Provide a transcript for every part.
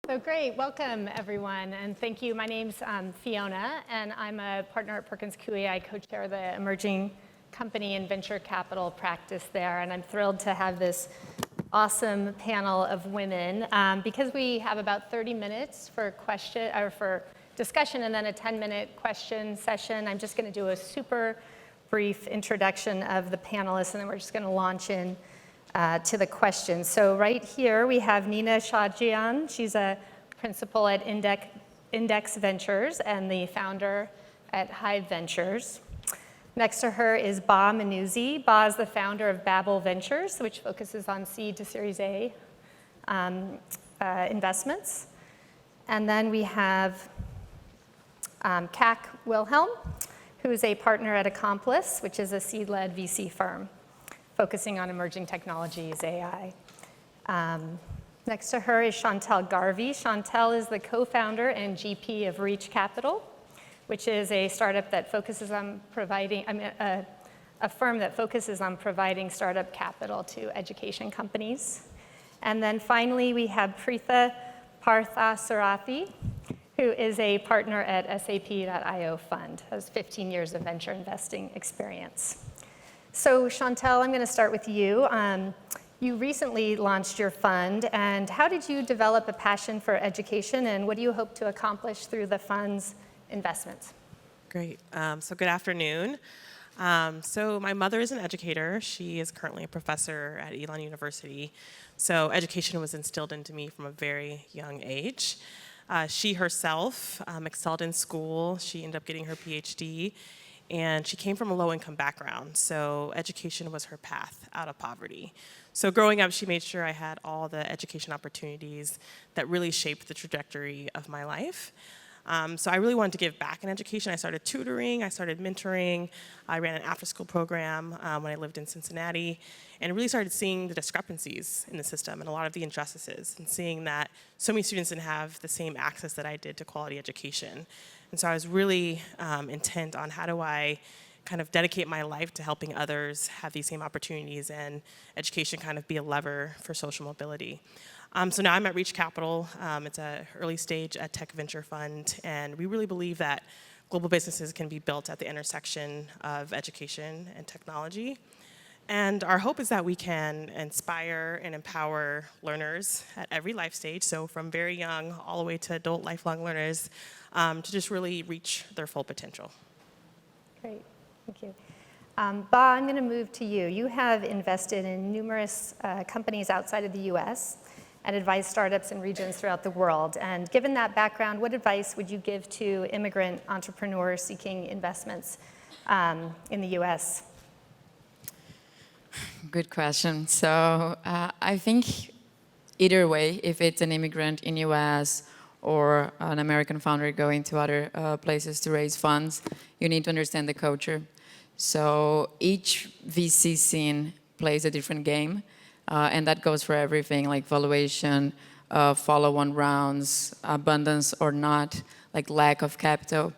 So great, welcome everyone, and thank you. My name's Fiona, and I'm a partner at Perkins Coie. I co-chair the emerging company and venture capital practice there, and I'm thrilled to have this awesome panel of women because we have about 30 minutes for discussion and then a 10-minute question session. I'm just going to do a super brief introduction of the panelists, and then we're just going to launch in to the questions. So right here we have Nina Shahjian. She's a principal at Index Ventures and the founder at Hive Ventures. Next to her is Ba Manuzzi. Ba is the founder of Babel Ventures, which focuses on seed to Series A investments. And then we have Kak Wilhelm, who is a partner at Accomplice, which is a seed-led VC firm focusing on emerging technologies, AI. Next to her is Chantel Garvey. Chantel is the co-founder and GP of Reach Capital, which is a startup that focuses on providing, a firm that focuses on providing startup capital to education companies. And then finally, we have Preetha Parthasarathi, who is a partner at SAP.io Fund, has 15 years of venture investing experience. So Chantel, I'm going to start with you. You recently launched your fund, and how did you develop a passion for education, and what do you hope to accomplish through the fund's investments? Great. So good afternoon. So my mother is an educator. She is currently a professor at Elon University. So education was instilled into me from a very young age. She herself excelled in school. She ended up getting her PhD. And she came from a low-income background, so education was her path out of poverty. So growing up, she made sure I had all the education opportunities that really shaped the trajectory of my life. So I really wanted to give back in education. I started tutoring, I started mentoring, I ran an after-school program when I lived in Cincinnati, and really started seeing the discrepancies in the system and a lot of the injustices, and seeing that so many students didn't have the same access that I did to quality education. And so I was really intent on how do I kind of dedicate my life to helping others have these same opportunities and education kind of be a lever for social mobility. So now I'm at Reach Capital. It's an early stage tech venture fund, and we really believe that global businesses can be built at the intersection of education and technology. And our hope is that we can inspire and empower learners at every life stage, so from very young all the way to adult lifelong learners, to just really reach their full potential. Great, thank you. Ba, I'm going to move to you. You have invested in numerous companies outside of the US and advised startups in regions throughout the world. And given that background, what advice would you give to immigrant entrepreneurs seeking investments in the US? Good question. So I think either way, if it's an immigrant in US or an American founder going to other places to raise funds, you need to understand the culture. So each VC scene plays a different game, and that goes for everything, like valuation, follow-on rounds, abundance or not, like lack of capital.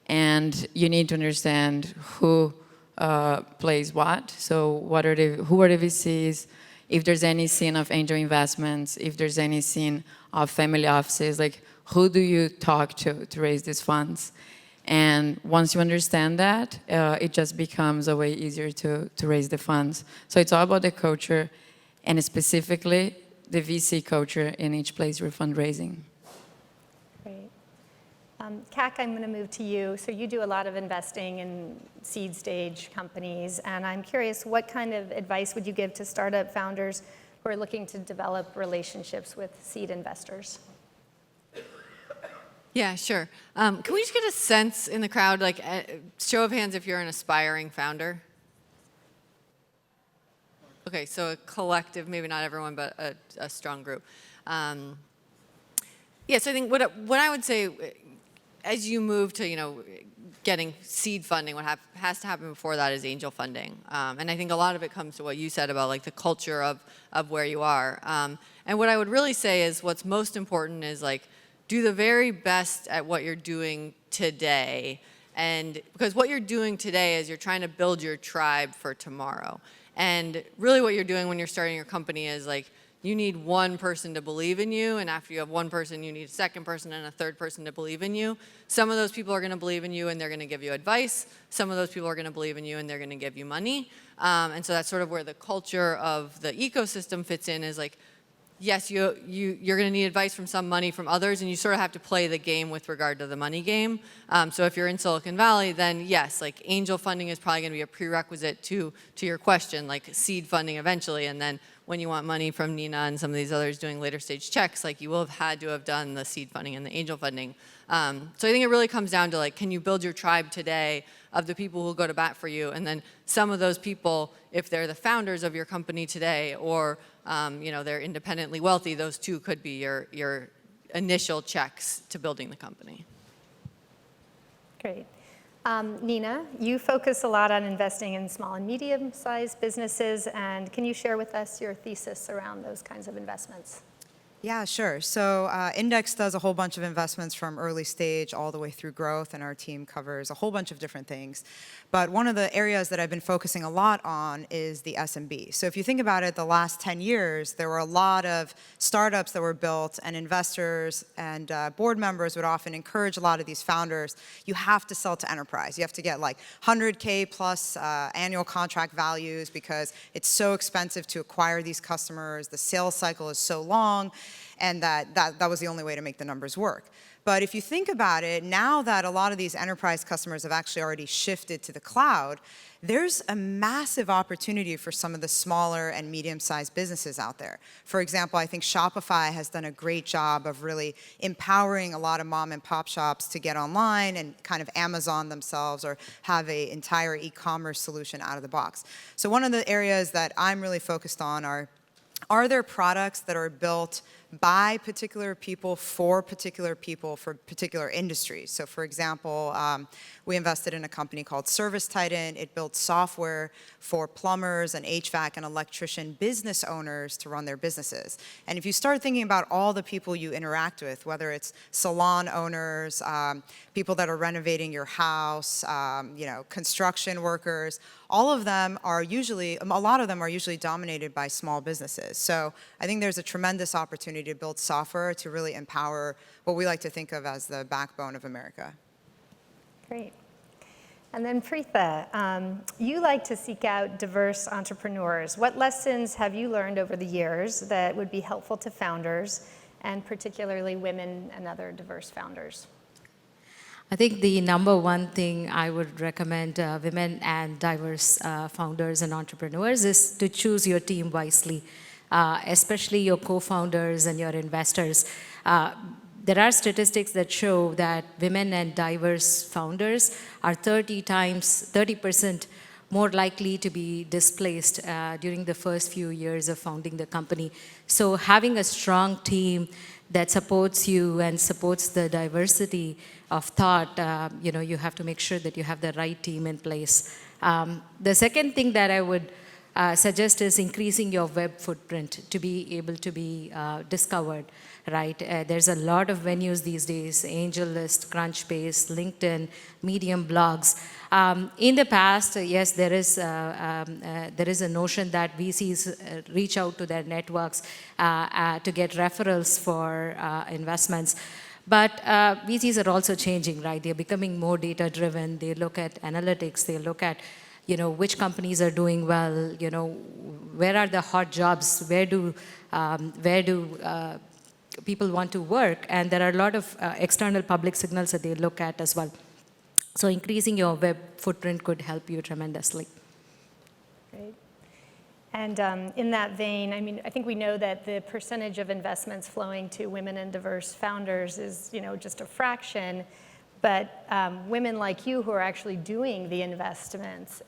And you need to understand who plays what. So who are the VCs? If there's any scene of angel investments, if there's any scene of family offices, like who do you talk to raise these funds? And once you understand that, it just becomes a way easier to raise the funds. So it's all about the culture, and specifically the VC culture in each place you're fundraising. Great. Kak, I'm going to move to you. So you do a lot of investing in seed stage companies, and I'm curious, what kind of advice would you give to startup founders who are looking to develop relationships with seed investors? Yeah, sure. Can we just get a sense in the crowd, like show of hands if you're an aspiring founder? Okay, so a collective, maybe not everyone, but a strong group. Yeah, so I think what I would say, as you move to getting seed funding, what has to happen before that is angel funding. And I think a lot of it comes to what you said about like the culture of where you are. And what I would really say is what's most important is like do the very best at what you're doing today. And because what you're doing today is you're trying to build your tribe for tomorrow. And really what you're doing when you're starting your company is like, you need one person to believe in you, and after you have one person, you need a second person and a third person to believe in you. Some of those people are going to believe in you and they're going to give you advice. Some of those people are going to believe in you and they're going to give you money. And so that's sort of where the culture of the ecosystem fits in, is like, yes, you're going to need advice from some, money from others, and you sort of have to play the game with regard to the money game. So if you're in Silicon Valley, then yes, like angel funding is probably going to be a prerequisite to your question, like seed funding eventually, and then when you want money from Nina and some of these others doing later stage checks, like you will have had to have done the seed funding and the angel funding. So I think it really comes down to like, can you build your tribe today of the people who will go to bat for you? And then some of those people, if they're the founders of your company today, or they're independently wealthy, those two could be your initial checks to building the company. Great. Nina, you focus a lot on investing in small and medium-sized businesses, and can you share with us your thesis around those kinds of investments? Yeah, sure. So Index does a whole bunch of investments from early stage all the way through growth, and our team covers a whole bunch of different things. But one of the areas that I've been focusing a lot on is the SMB. So if you think about it, the last 10 years, there were a lot of startups that were built, and investors and board members would often encourage a lot of these founders, you have to sell to enterprise. You have to get like 100K plus annual contract values because it's so expensive to acquire these customers. The sales cycle is so long, and that was the only way to make the numbers work. But if you think about it, now that a lot of these enterprise customers have actually already shifted to the cloud, there's a massive opportunity for some of the smaller and medium-sized businesses out there. For example, I think Shopify has done a great job of really empowering a lot of mom and pop shops to get online and kind of Amazon themselves, or have an entire e-commerce solution out of the box. So one of the areas that I'm really focused on are there products that are built by particular people for particular industries? So for example, we invested in a company called ServiceTitan. It built software for plumbers and HVAC and electrician business owners to run their businesses. And if you start thinking about all the people you interact with, whether it's salon owners, people that are renovating your house, construction workers, a lot of them are usually dominated by small businesses. So I think there's a tremendous opportunity to build software to really empower what we like to think of as the backbone of America. Great. And then Preetha, you like to seek out diverse entrepreneurs. What lessons have you learned over the years that would be helpful to founders, and particularly women and other diverse founders? I think the number one thing I would recommend women and diverse founders and entrepreneurs is to choose your team wisely, especially your co-founders and your investors. There are statistics that show that women and diverse founders are 30% more likely to be displaced during the first few years of founding the company. So having a strong team that supports you and supports the diversity of thought, you have to make sure that you have the right team in place. The second thing that I would suggest is increasing your web footprint to be able to be discovered, right? There's a lot of venues these days: AngelList, Crunchbase, LinkedIn, Medium, blogs. In the past, yes, there is a notion that VCs reach out to their networks to get referrals for investments. But VCs are also changing, right? They're becoming more data-driven. They look at analytics. They look at which companies are doing well, where are the hot jobs, where do people want to work, and there are a lot of external public signals that they look at as well. So increasing your web footprint could help you tremendously. Great. And in that vein, I think we know that the percentage of investments flowing to women and diverse founders is, just a fraction. But women like you who are actually doing the investments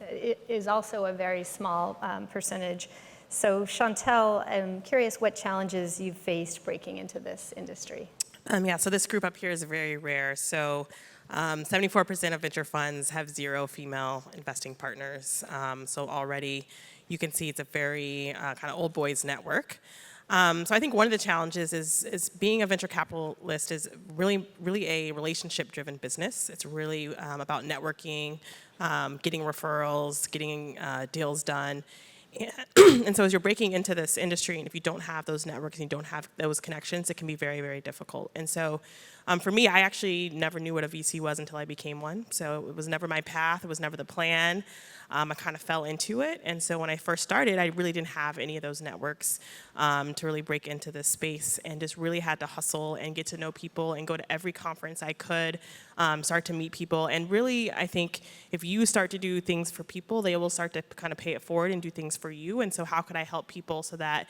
is also a very small percentage. So Chantel, I'm curious what challenges you've faced breaking into this industry. So this group up here is very rare. So 74% of venture funds have 0 female investing partners. So already you can see it's a very kind of old boys network. So I think one of the challenges is being a venture capitalist is really a relationship-driven business. It's really about networking, getting referrals, getting deals done. And so as you're breaking into this industry, and if you don't have those networks and you don't have those connections, it can be very, very difficult. And so for me, I actually never knew what a VC was until I became one. So it was never my path. It was never the plan. I kind of fell into it. And so when I first started, I really didn't have any of those networks to really break into this space, and just really had to hustle and get to know people and go to every conference I could, start to meet people. And really, I think if you start to do things for people, they will start to kind of pay it forward and do things for you. And so how could I help people so that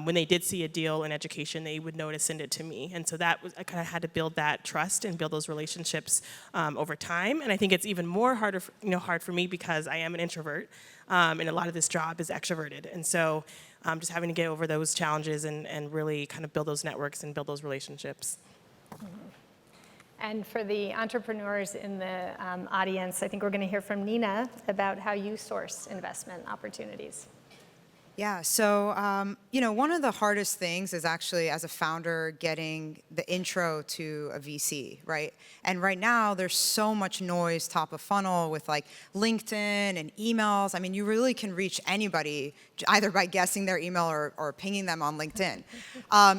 when they did see a deal in education, they would know to send it to me. And so that was, I kind of had to build that trust and build those relationships over time. And I think it's even more hard for me because I am an introvert, and a lot of this job is extroverted. And so just having to get over those challenges and really kind of build those networks and build those relationships. And for the entrepreneurs in the audience, I think we're going to hear from Nina about how you source investment opportunities. Yeah, so one of the hardest things is actually, as a founder, getting the intro to a VC, right? And right now, there's so much noise top of funnel with like LinkedIn and emails. I mean, you really can reach anybody either by guessing their email or pinging them on LinkedIn.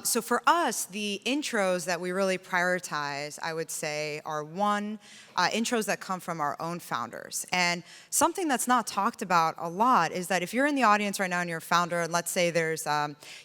So for us, the intros that we really prioritize, I would say, are one, intros that come from our own founders. And something that's not talked about a lot is that if you're in the audience right now and you're a founder, and let's say there's,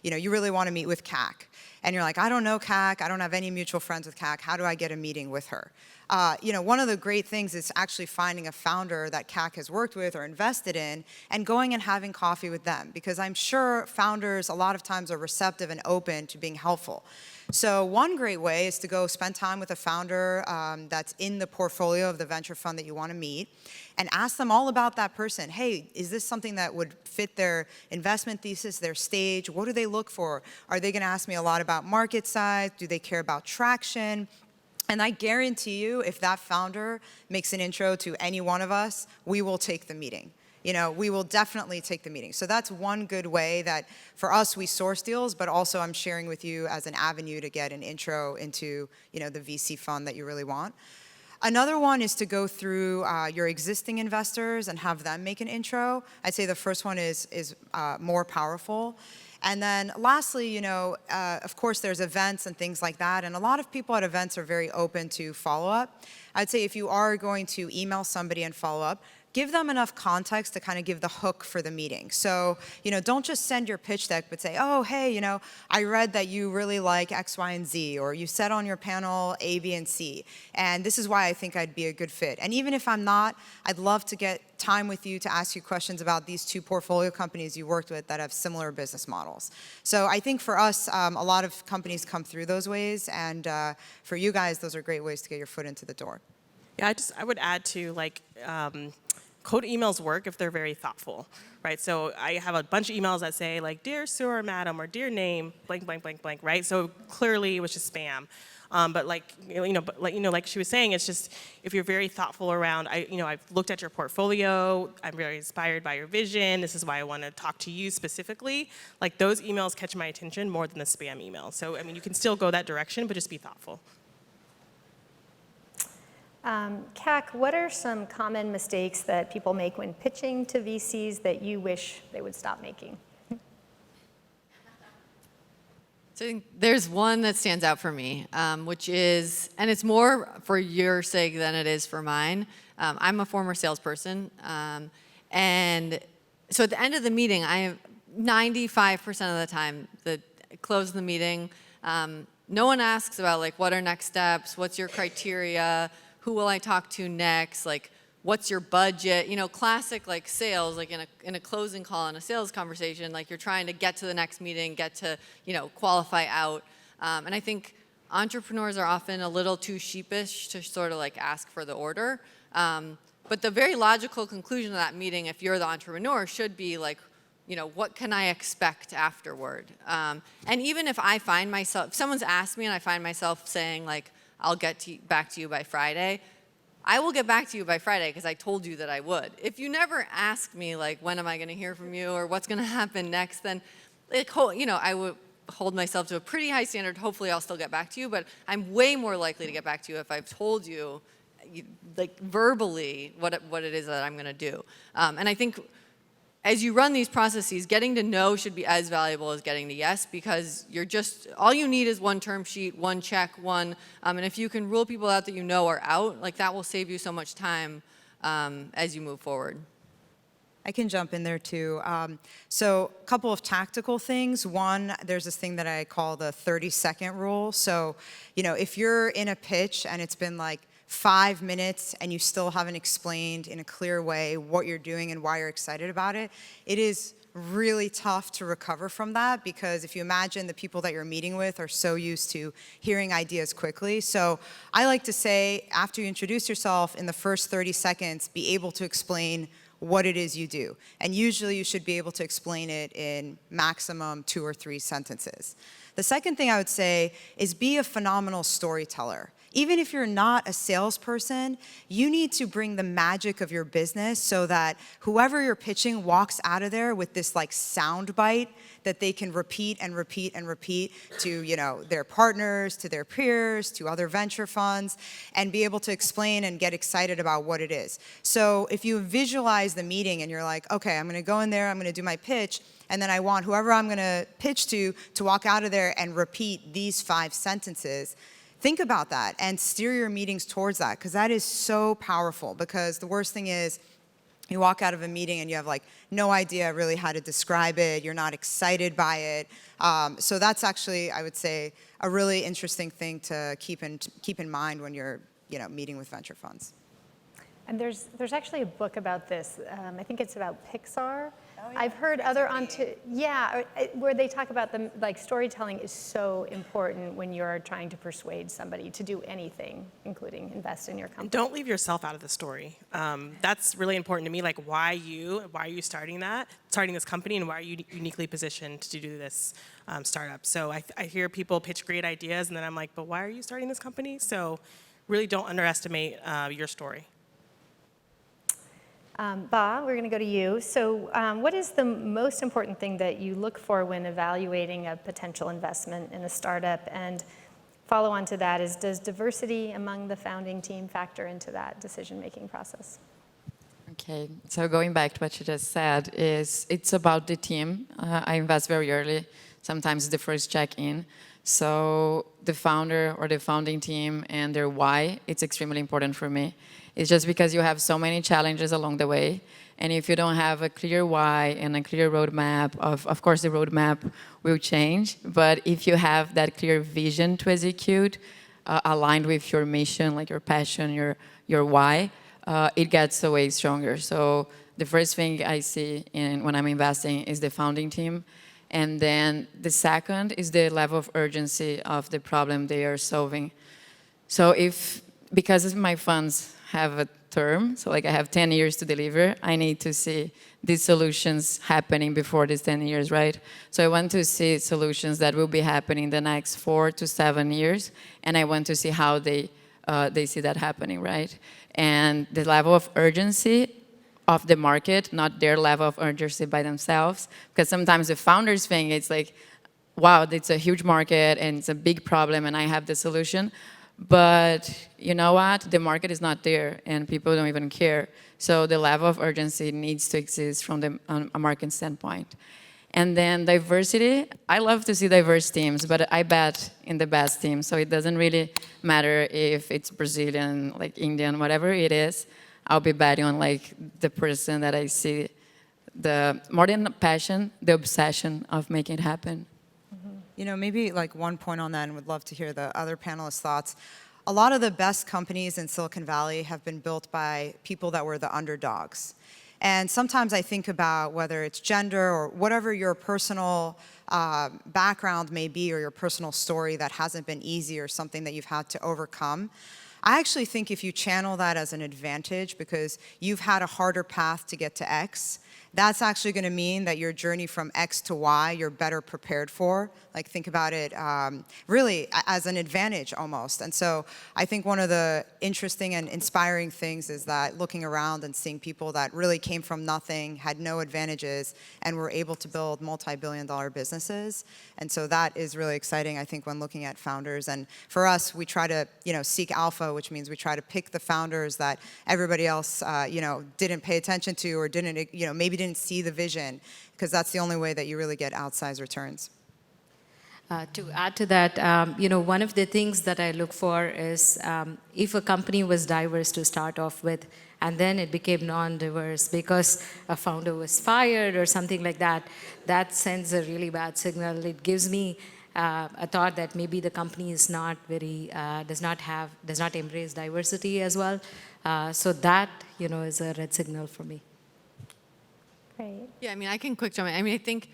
you really want to meet with CAC, and you're like, I don't know CAC, I don't have any mutual friends with CAC, how do I get a meeting with her? One of the great things is actually finding a founder that CAC has worked with or invested in and going and having coffee with them, because I'm sure founders a lot of times are receptive and open to being helpful. So one great way is to go spend time with a founder that's in the portfolio of the venture fund that you want to meet, and ask them all about that person. Hey, is this something that would fit their investment thesis, their stage? What do they look for? Are they going to ask me a lot about market size? Do they care about traction? And I guarantee you, if that founder makes an intro to any one of us, we will take the meeting. We will definitely take the meeting. So that's one good way that, for us, we source deals, but also I'm sharing with you as an avenue to get an intro into, the VC fund that you really want. Another one is to go through your existing investors and have them make an intro. I'd say the first one is more powerful. And then lastly, of course, there's events and things like that. And a lot of people at events are very open to follow-up. I'd say if you are going to email somebody and follow up, give them enough context to kind of give the hook for the meeting. So, don't just send your pitch deck, but say, oh, hey, I read that you really like X, Y, and Z, or you said on your panel A, B, and C, and this is why I think I'd be a good fit. And even if I'm not, I'd love to get time with you to ask you questions about these two portfolio companies you worked with that have similar business models. So I think for us, a lot of companies come through those ways, and for you guys, those are great ways to get your foot into the door. Yeah, I would add to code emails work if they're very thoughtful, right? So I have a bunch of emails that say dear sir or madam, or dear name, blank, blank, blank, blank, right? So clearly it was just spam. But like she was saying, it's just if you're very thoughtful around, I've looked at your portfolio, I'm very inspired by your vision, this is why I want to talk to you specifically. Those emails catch my attention more than the spam email. So you can still go that direction, but just be thoughtful. CAC, what are some common mistakes that people make when pitching to VCs that you wish they would stop making? So I think there's one that stands out for me, which is, and it's more for your sake than it is for mine. I'm a former salesperson, and so at the end of the meeting, I have 95% of the time, close the meeting, no one asks about what are next steps, what's your criteria, who will I talk to next, what's your budget, classic sales, in a closing call in a sales conversation, you're trying to get to the next meeting, get to, qualify out. And I think entrepreneurs are often a little too sheepish to sort of ask for the order. But the very logical conclusion of that meeting, if you're the entrepreneur, should be what can I expect afterward? And even if I find myself, if someone's asked me and I find myself saying I'll get back to you by Friday, I will get back to you by Friday because I told you that I would. If you never ask me when am I going to hear from you or what's going to happen next, then I would hold myself to a pretty high standard. Hopefully I'll still get back to you, but I'm way more likely to get back to you if I've told you verbally what it is that I'm going to do. And I think as you run these processes, getting to no should be as valuable as getting to yes, because you're just, all you need is one term sheet, one check, and if you can rule people out that you know are out, like that will save you so much time as you move forward. I can jump in there too. So a couple of tactical things. One, there's this thing that I call the 30-second rule. So, if you're in a pitch and it's been like 5 minutes and you still haven't explained in a clear way what you're doing and why you're excited about it, it is really tough to recover from that, because if you imagine the people that you're meeting with are so used to hearing ideas quickly. So I like to say, after you introduce yourself, in the first 30 seconds, be able to explain what it is you do. And usually you should be able to explain it in maximum 2 or 3 sentences. The second thing I would say is be a phenomenal storyteller. Even if you're not a salesperson, you need to bring the magic of your business so that whoever you're pitching walks out of there with this like sound bite that they can repeat and repeat and repeat to, their partners, to their peers, to other venture funds, and be able to explain and get excited about what it is. So if you visualize the meeting and you're like, okay, I'm gonna go in there, I'm gonna do my pitch, and then I want whoever I'm gonna pitch to walk out of there and repeat these 5 sentences. Think about that and steer your meetings towards that, because that is so powerful. Because the worst thing is you walk out of a meeting and you have like no idea really how to describe it. You're not excited by it. So that's actually, I would say, a really interesting thing to keep in mind when you're meeting with venture funds. And there's actually a book about this. I think it's about Pixar. Oh, yeah. I've heard other where they talk about storytelling is so important when you're trying to persuade somebody to do anything, including invest in your company. And don't leave yourself out of the story. That's really important to me. Like, why are you starting this company, and why are you uniquely positioned to do this startup? So I hear people pitch great ideas, and then I'm like, but why are you starting this company? So really don't underestimate your story. Ba, we're going to go to you. So what is the most important thing that you look for when evaluating a potential investment in a startup? And follow on to that is, does diversity among the founding team factor into that decision-making process? Okay, so going back to what you just said, it's about the team. I invest very early, sometimes the first check-in. So the founder or the founding team and their why, it's extremely important for me. It's just because you have so many challenges along the way. And if you don't have a clear why and a clear roadmap, of course the roadmap will change, but if you have that clear vision to execute, aligned with your mission, like your passion, your why, it gets way stronger. So the first thing I see when I'm investing is the founding team. And then the second is the level of urgency of the problem they are solving. So because my funds have a term, so like I have 10 years to deliver, I need to see these solutions happening before these 10 years, right? So I want to see solutions that will be happening the next 4 to 7 years, and I want to see how they see that happening, right? And the level of urgency of the market, not their level of urgency by themselves, because sometimes the founders think it's like, wow, it's a huge market and it's a big problem and I have the solution. But you know what? The market is not there and people don't even care. So the level of urgency needs to exist from a market standpoint. And then diversity, I love to see diverse teams, but I bet in the best team. So it doesn't really matter if it's Brazilian, like Indian, whatever it is. I'll be betting on like the person that I see, more than the passion, the obsession of making it happen. Maybe like one point on that, and would love to hear the other panelists' thoughts. A lot of the best companies in Silicon Valley have been built by people that were the underdogs. And sometimes I think about whether it's gender or whatever your personal background may be, or your personal story that hasn't been easy or something that you've had to overcome. I actually think if you channel that as an advantage because you've had a harder path to get to X, that's actually going to mean that your journey from X to Y, you're better prepared for. Like, think about it really as an advantage almost. And so I think one of the interesting and inspiring things is that looking around and seeing people that really came from nothing, had no advantages, and were able to build multi-billion-dollar businesses. And so that is really exciting, I think, when looking at founders. And for us, we try to seek alpha, which means we try to pick the founders that everybody else didn't pay attention to, or maybe didn't didn't see the vision, because that's the only way that you really get outsized returns. To add to that, one of the things that I look for is if a company was diverse to start off with, and then it became non-diverse because a founder was fired or something like that, that sends a really bad signal. It gives me a thought that maybe the company is not very, does not embrace diversity as well. So that, is a red signal for me. Great. Yeah, I mean, I can quick jump in. I mean, I think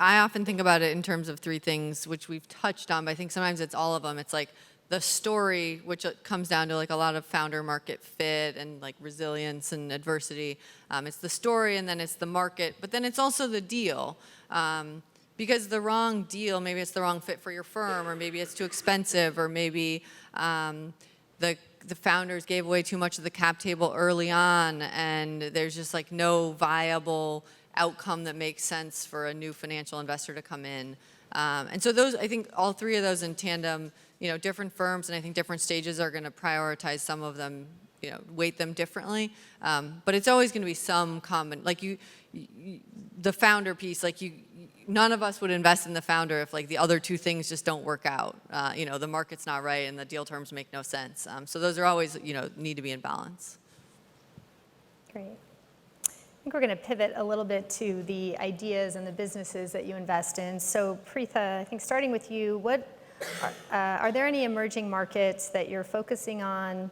I often think about it in terms of three things, which we've touched on, but I think sometimes it's all of them. It's like the story, which comes down to like a lot of founder market fit and like resilience and adversity. It's the story, and then it's the market, but then it's also the deal. Because the wrong deal, maybe it's the wrong fit for your firm, or maybe it's too expensive, or maybe the founders gave away too much of the cap table early on, and there's just like no viable outcome that makes sense for a new financial investor to come in. And so those, I think all three of those in tandem, different firms, and I think different stages are going to prioritize some of them, weight them differently. But it's always going to be some common, like the founder piece, like none of us would invest in the founder if like the other two things just don't work out. The market's not right and the deal terms make no sense. So those are always, need to be in balance. Great. I think we're going to pivot a little bit to the ideas and the businesses that you invest in. So Preetha, I think starting with you, are there any emerging markets that you're focusing on,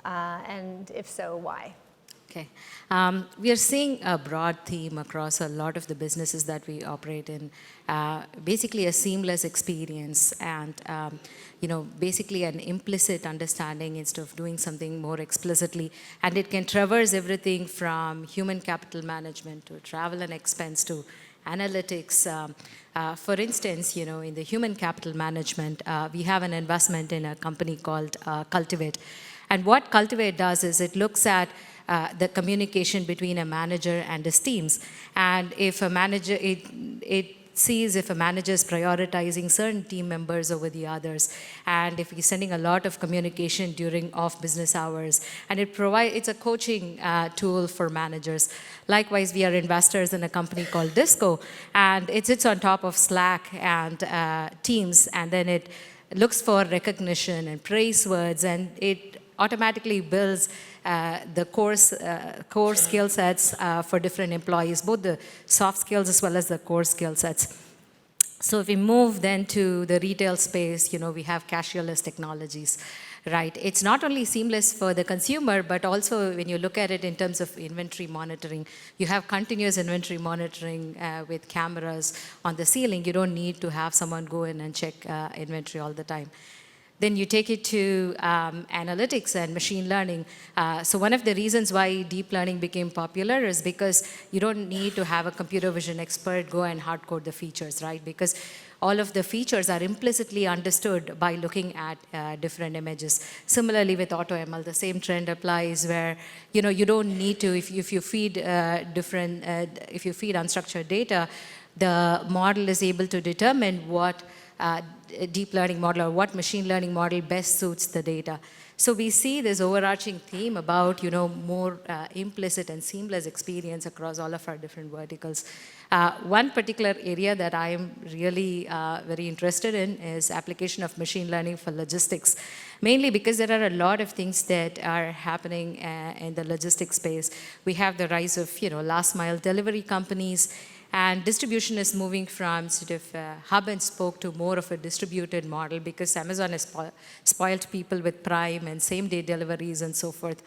and if so, why? Okay. We are seeing a broad theme across a lot of the businesses that we operate in, basically a seamless experience and, basically an implicit understanding instead of doing something more explicitly. And it can traverse everything from human capital management to travel and expense to analytics. For instance, in the human capital management, we have an investment in a company called Cultivate. And what Cultivate does is it looks at the communication between a manager and his teams. And if a manager, it sees if a manager is prioritizing certain team members over the others, and if he's sending a lot of communication during off-business hours. And it's a coaching tool for managers. Likewise, we are investors in a company called Disco, and it sits on top of Slack and Teams, and then it looks for recognition and praise words, and it automatically builds the core skill sets for different employees, both the soft skills as well as the core skill sets. So if we move then to the retail space, we have cashierless technologies, right? It's not only seamless for the consumer, but also when you look at it in terms of inventory monitoring, you have continuous inventory monitoring with cameras on the ceiling. You don't need to have someone go in and check inventory all the time. Then you take it to analytics and machine learning. So one of the reasons why deep learning became popular is because you don't need to have a computer vision expert go and hard code the features, right? Because all of the features are implicitly understood by looking at different images. Similarly with AutoML, the same trend applies where you don't need to, if you feed if you feed unstructured data, the model is able to determine what deep learning model or what machine learning model best suits the data. So we see this overarching theme about more implicit and seamless experience across all of our different verticals. One particular area that I am really very interested in is application of machine learning for logistics, mainly because there are a lot of things that are happening in the logistics space. We have the rise of last mile delivery companies. And distribution is moving from sort of hub and spoke to more of a distributed model because Amazon has spoiled people with Prime and same-day deliveries and so forth.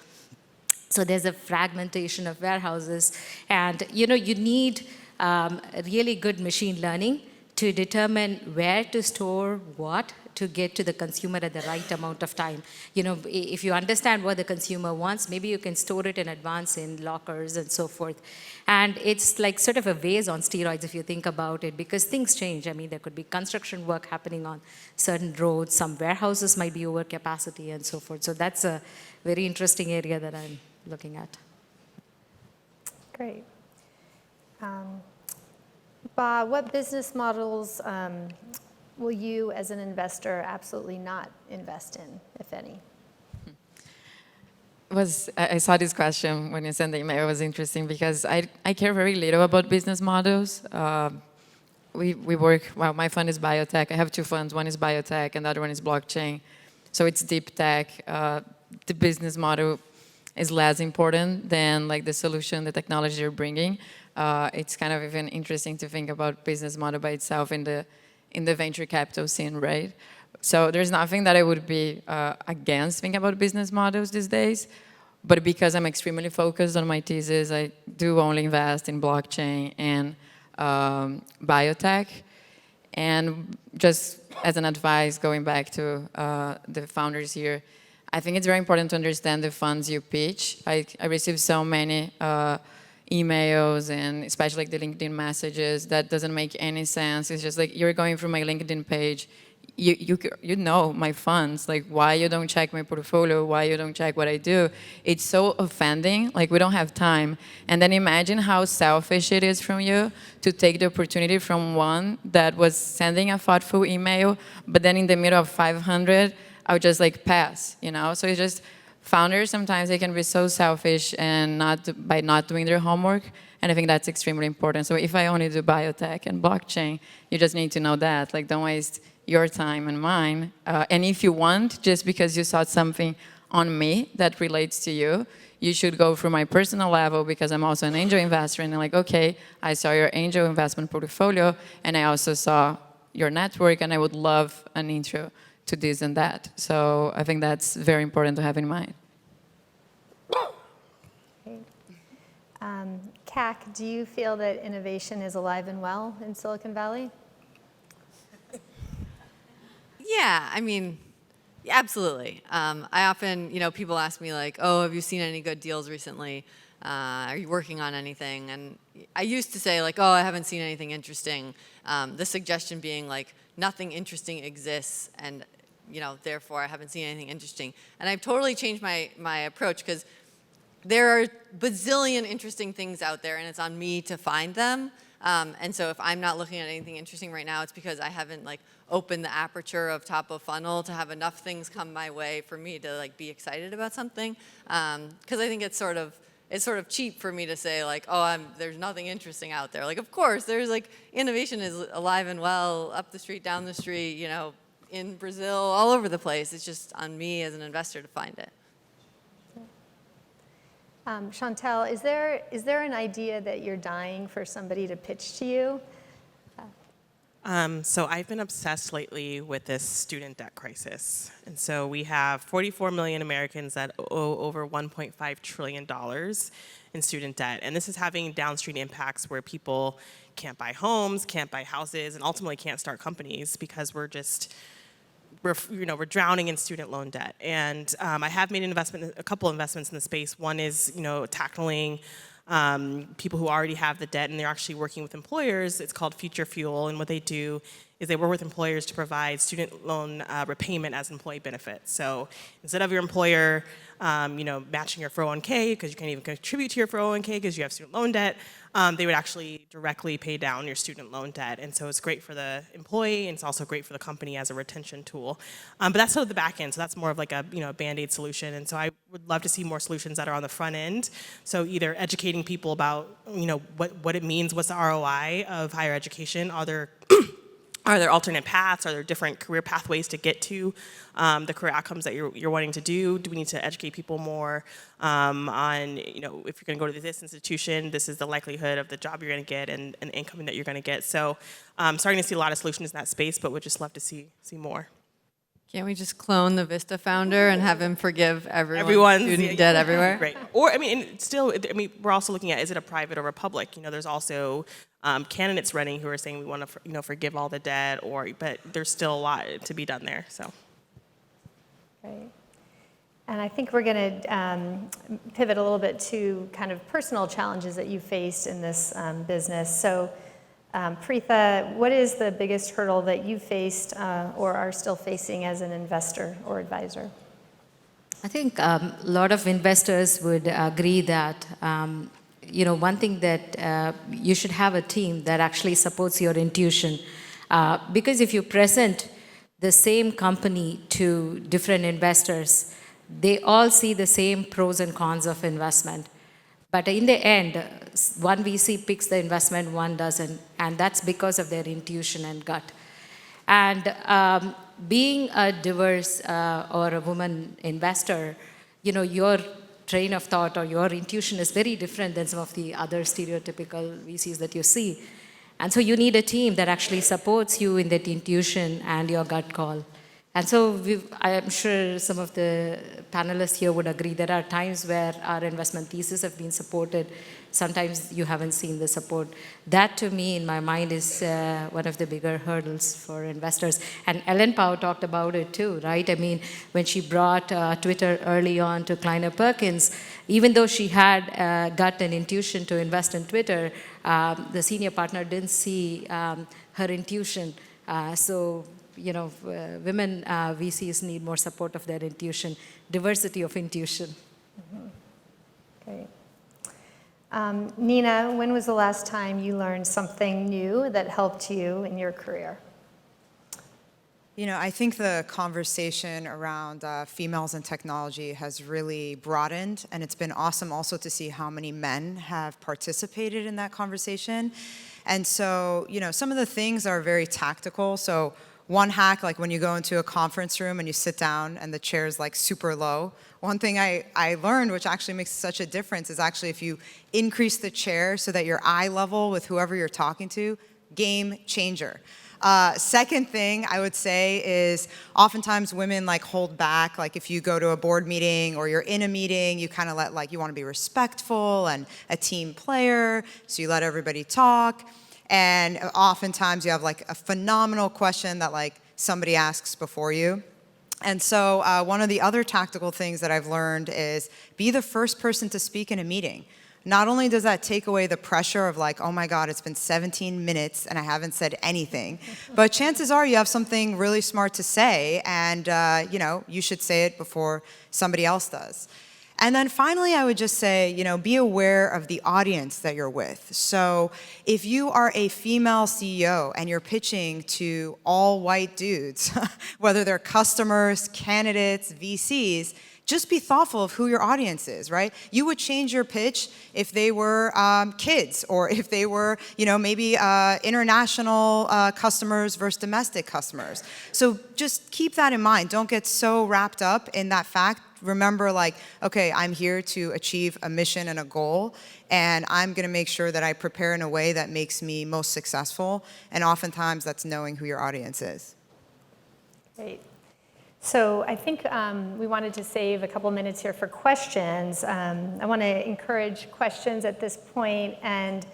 So there's a fragmentation of warehouses. And you need really good machine learning to determine where to store what to get to the consumer at the right amount of time. If you understand what the consumer wants, maybe you can store it in advance in lockers and so forth. And it's like sort of a vase on steroids if you think about it, because things change. I mean, there could be construction work happening on certain roads. Some warehouses might be over capacity and so forth. So that's a very interesting area that I'm looking at. Great. Ba, what business models will you as an investor absolutely not invest in, if any? I saw this question when you sent the email. It was interesting because I care very little about business models. We work, well, my fund is biotech. I have two funds. One is biotech and the other one is blockchain. So it's deep tech. The business model is less important than like the solution, the technology you're bringing. It's kind of even interesting to think about business model by itself in the venture capital scene, right? So there's nothing that I would be against thinking about business models these days. But because I'm extremely focused on my thesis, I do only invest in blockchain and biotech. And just as an advice, going back to the founders here, I think it's very important to understand the funds you pitch. I receive so many emails and especially like the LinkedIn messages that doesn't make any sense. It's just like you're going through my LinkedIn page, you know my funds, like why you don't check my portfolio, why you don't check what I do. It's so offending, like we don't have time. And then imagine how selfish it is from you to take the opportunity from one that was sending a thoughtful email, but then in the middle of 500, I would just like pass, you know? So it's just, founders, sometimes they can be so selfish and by not doing their homework, and I think that's extremely important. So if I only do biotech and blockchain, you just need to know that, like don't waste your time and mine. And if you want, just because you saw something on me that relates to you, you should go through my personal level because I'm also an angel investor and I'm like, okay, I saw your angel investment portfolio and I also saw your network and I would love an intro to this and that. So I think that's very important to have in mind. Great. CAC, do you feel that innovation is alive and well in Silicon Valley? Yeah, I mean, absolutely. I often, people ask me like, oh, have you seen any good deals recently? Are you working on anything? And I used to say like, oh, I haven't seen anything interesting. The suggestion being like, nothing interesting exists and, therefore I haven't seen anything interesting. And I've totally changed my approach because there are bazillion interesting things out there and it's on me to find them. And so if I'm not looking at anything interesting right now, it's because I haven't like opened the aperture of top of funnel to have enough things come my way for me to like be excited about something. Because I think it's sort of cheap for me to say like, oh, there's nothing interesting out there. Like, of course, there's like innovation is alive and well up the street, down the street, in Brazil, all over the place. It's just on me as an investor to find it. Chantel, is there an idea that you're dying for somebody to pitch to you? So I've been obsessed lately with this student debt crisis. And so we have 44 million Americans that owe over $1.5 trillion in student debt. And this is having downstream impacts where people can't buy homes, can't buy houses, and ultimately can't start companies because we're drowning in student loan debt. And I have made a couple investments in the space. One is, tackling people who already have the debt and they're actually working with employers. It's called Future Fuel, and what they do is they work with employers to provide student loan repayment as employee benefits. So instead of your employer, matching your 401k because you can't even contribute to your 401k because you have student loan debt, they would actually directly pay down your student loan debt. And so it's great for the employee and it's also great for the company as a retention tool. But that's sort of the back end. So that's more of like a Band-Aid solution. And so I would love to see more solutions that are on the front end. So either educating people about what it means, what's the ROI of higher education, are there alternate paths? Are there different career pathways to get to the career outcomes that you're wanting to do? Do we need to educate people more on, if you're going to go to this institution, this is the likelihood of the job you're going to get and the income that you're going to get. So starting to see a lot of solutions in that space, but would just love to see more. Can't we just clone the Vista founder and have him forgive everyone's student debt everywhere? Right. Or, we're also looking at, is it a private or a public? There's also candidates running who are saying we want to, forgive all the debt, but there's still a lot to be done there, so. Right. And I think we're going to pivot a little bit to kind of personal challenges that you faced in this business. So, Preetha, what is the biggest hurdle that you faced or are still facing as an investor or advisor? I think a lot of investors would agree that one thing that you should have a team that actually supports your intuition. Because if you present the same company to different investors, they all see the same pros and cons of investment. But in the end, one VC picks the investment, one doesn't, and that's because of their intuition and gut. And being a diverse or a woman investor, your train of thought or your intuition is very different than some of the other stereotypical VCs that you see. And so you need a team that actually supports you in that intuition and your gut call. And so I'm sure some of the panelists here would agree there are times where our investment thesis have been supported. Sometimes you haven't seen the support. That, to me, in my mind, is one of the bigger hurdles for investors. And Ellen Pao talked about it too, right? I mean, when she brought Twitter early on to Kleiner Perkins, even though she had gut and intuition to invest in Twitter, the senior partner didn't see her intuition. Women VCs need more support of their intuition, diversity of intuition. Great. Nina, when was the last time you learned something new that helped you in your career? I think the conversation around females in technology has really broadened, and it's been awesome also to see how many men have participated in that conversation. And so, some of the things are very tactical. So one hack, like when you go into a conference room and you sit down and the chair is like super low, one thing I learned, which actually makes such a difference, is actually if you increase the chair so that you're eye level with whoever you're talking to, game changer. Second thing I would say is oftentimes women hold back. Like if you go to a board meeting or you're in a meeting, you kind of you want to be respectful and a team player, so you let everybody talk. And oftentimes you have a phenomenal question that somebody asks before you. And so one of the other tactical things that I've learned is be the first person to speak in a meeting. Not only does that take away the pressure of oh my God, it's been 17 minutes and I haven't said anything, but chances are you have something really smart to say, and you should say it before somebody else does. And then finally, I would just say, be aware of the audience that you're with. So if you are a female CEO and you're pitching to all white dudes, whether they're customers, candidates, VCs, just be thoughtful of who your audience is, right? You would change your pitch if they were kids, or if they were, maybe international customers versus domestic customers. So just keep that in mind. Don't get so wrapped up in that fact. Remember, okay, I'm here to achieve a mission and a goal, and I'm going to make sure that I prepare in a way that makes me most successful. And oftentimes, that's knowing who your audience is. Great. So I think we wanted to save a couple minutes here for questions. I want to encourage questions at this point, and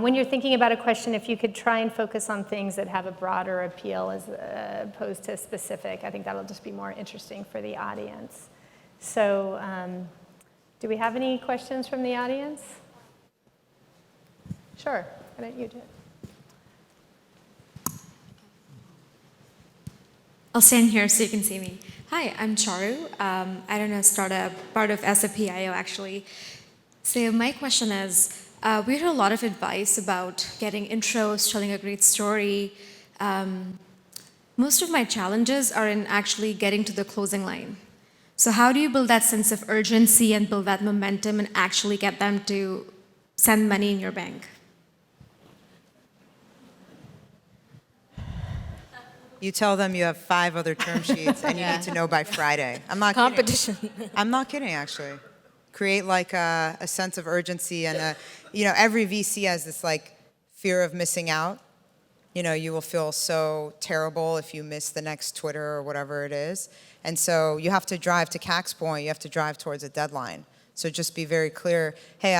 when you're thinking about a question, if you could try and focus on things that have a broader appeal as opposed to specific, I think that'll just be more interesting for the audience. So do we have any questions from the audience? Sure, why don't you do it? I'll stand here so you can see me. Hi, I'm Charu. I don't know, startup, part of SAP.io actually. So my question is, we heard a lot of advice about getting intros, telling a great story. Most of my challenges are in actually getting to the closing line. So how do you build that sense of urgency and build that momentum and actually get them to send money in your bank? You tell them you have 5 other term sheets and you need to know by Friday. I'm not Competition. kidding. I'm not kidding, actually. Create a sense of urgency, and every VC has this fear of missing out. You will feel so terrible if you miss the next Twitter or whatever it is. And so you have to drive, to CAC's point, you have to drive towards a deadline. So just be very clear, hey,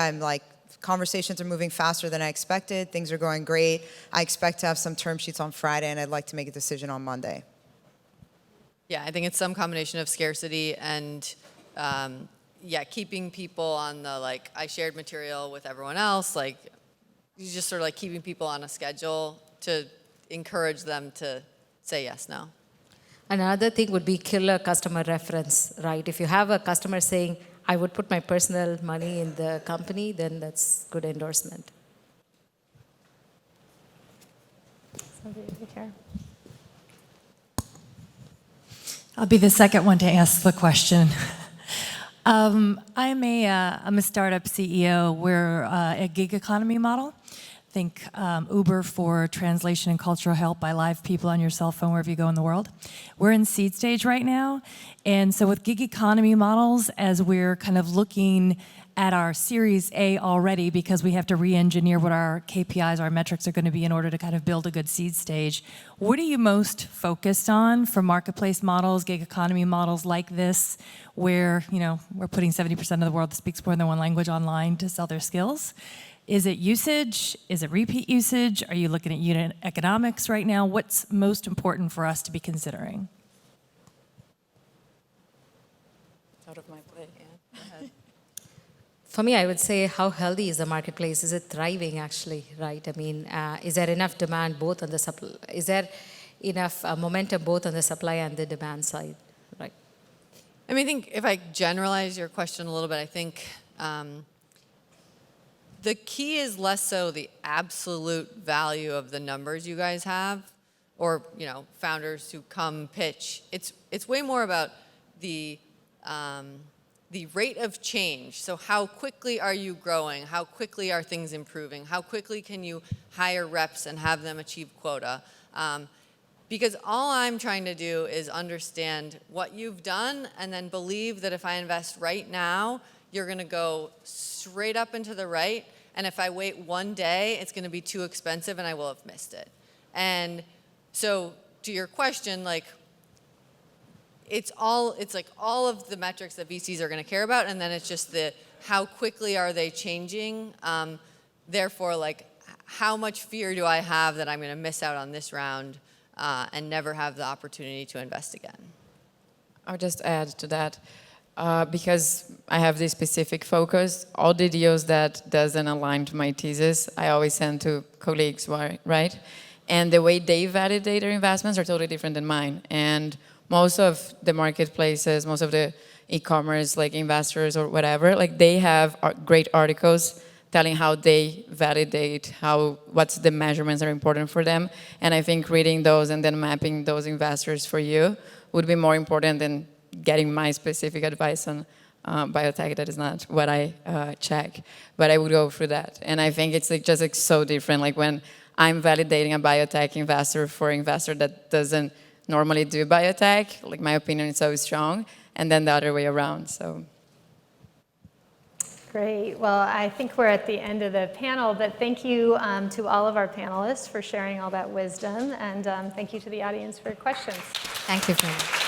conversations are moving faster than I expected, things are going great, I expect to have some term sheets on Friday, and I'd like to make a decision on Monday. Yeah, I think it's some combination of scarcity and keeping people on the I shared material with everyone else, you just sort of keeping people on a schedule to encourage them to say yes, no. Another thing would be killer customer reference, right? If you have a customer saying, I would put my personal money in the company, then that's good endorsement. Somebody take care. I'll be the second one to ask the question. I'm a startup CEO. We're a gig economy model. Think Uber for translation and cultural help by live people on your cell phone wherever you go in the world. We're in seed stage right now. And so with gig economy models, as we're kind of looking at our Series A already, because we have to re-engineer what our KPIs, our metrics are going to be in order to kind of build a good seed stage. What are you most focused on for marketplace models, gig economy models like this, where we're putting 70% of the world that speaks more than one language online to sell their skills? Is it usage? Is it repeat usage? Are you looking at unit economics right now? What's most important for us to be considering? Out of my play. Go ahead. For me, I would say, how healthy is the marketplace? Is it thriving, actually, right? I mean, is there enough demand both on the supply? Is there enough momentum both on the supply and the demand side, right? I mean, I think if I generalize your question a little bit, I think the key is less so the absolute value of the numbers you guys have, or founders who come pitch. It's way more about the rate of change. So how quickly are you growing? How quickly are things improving? How quickly can you hire reps and have them achieve quota? Because all I'm trying to do is understand what you've done and then believe that if I invest right now, you're going to go straight up and to the right. And if I wait one day, it's going to be too expensive and I will have missed it. And so to your question, it's like all of the metrics that VCs are going to care about, and then it's just how quickly are they changing. Therefore, how much fear do I have that I'm going to miss out on this round and never have the opportunity to invest again? I'll just add to that, because I have this specific focus, all the deals that doesn't align to my thesis, I always send to colleagues, right? And the way they validate their investments are totally different than mine. And most of the marketplaces, most of the e-commerce investors or whatever, they have great articles telling how they validate, what's the measurements that are important for them. And I think reading those and then mapping those investors for you would be more important than getting my specific advice on biotech. That is not what I check, but I would go through that. And I think it's just so different. When I'm validating a biotech investor for an investor that doesn't normally do biotech, my opinion is so strong, and then the other way around, so. Great. Well, I think we're at the end of the panel, but thank you to all of our panelists for sharing all that wisdom, and thank you to the audience for your questions. Thank you very much.